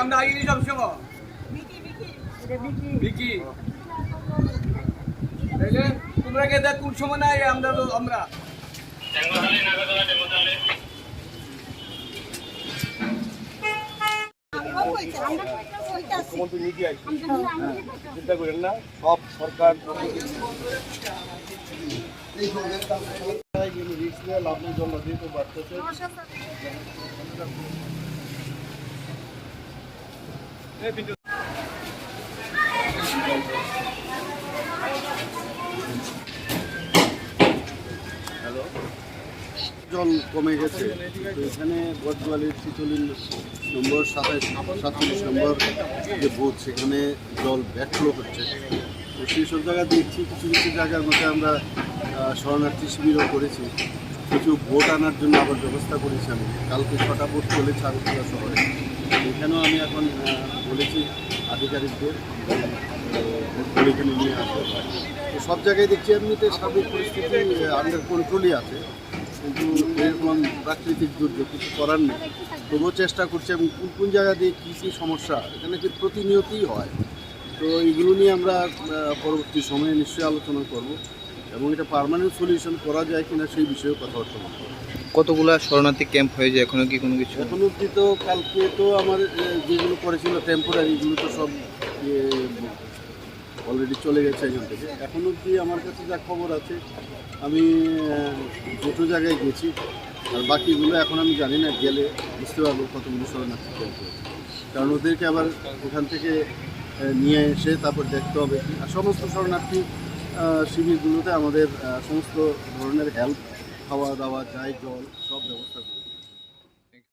আমরা আইনি সব সময় বিকি তোমরা কে দেখ কোন সময় নাই আমরা মুখ্যমন্ত্রী নিজে আসছে, চিন্তা করেন না, সব সরকার রিস্ক নিয়ে লাভের জন্য যেহেতু বাড়তেছে। জল কমে গেছে, তো এখানে বটগোয়ালির 46 নম্বর 47 নম্বর যে বুথ, সেখানে জল ব্যাকফ্লো হচ্ছে। তো সেই সব জায়গা দেখছি, কিছু কিছু জায়গার মধ্যে আমরা শরণার্থী শিবিরও করেছি, কিছু ভোট আনার জন্য আবার ব্যবস্থা করেছি। আমি কালকে 6টা ভোট চলেছে আগরতলা শহরে, এখানেও আমি এখন বলেছি আধিকারিকদের ভোট এখানে নিয়ে আসবে। তো সব জায়গায় দেখছি এমনিতে সার্বিক পরিস্থিতি আন্ডার কন্ট্রোলই আছে, কিন্তু এরকম প্রাকৃতিক দুর্যোগ কিছু করার নেই। তবুও চেষ্টা করছি এবং কোন কোন জায়গা দিয়ে কী কী সমস্যা এখানে কি প্রতিনিয়তই হয়। তো এইগুলো নিয়ে আমরা পরবর্তী সময়ে নিশ্চয়ই আলোচনা করব এবং এটা পার্মানেন্ট সলিউশন করা যায় কিনা সেই বিষয়েও কথাবার্তা বলব। কতগুলা শরণার্থী ক্যাম্প হয়েছে এখনও কি কোনো কিছু? এখন অবধি তো কালকে তো আমার যেগুলো করেছিল টেম্পোরারি, এগুলো তো সব অলরেডি চলে গেছে এখান থেকে। এখন অবধি আমার কাছে যা খবর আছে, আমি দুটো জায়গায় গেছি, আর বাকিগুলো এখন আমি জানি না, গেলে বুঝতে পারবো কতগুলো শরণার্থী ক্যাম্প হয়েছে। কারণ ওদেরকে আবার ওখান থেকে নিয়ে এসে তারপর দেখতে হবে। আর সমস্ত শরণার্থী শিবিরগুলোতে আমাদের সমস্ত ধরনের হেল্প, খাওয়া দাওয়া, চাই, জল সব ব্যবস্থা করি।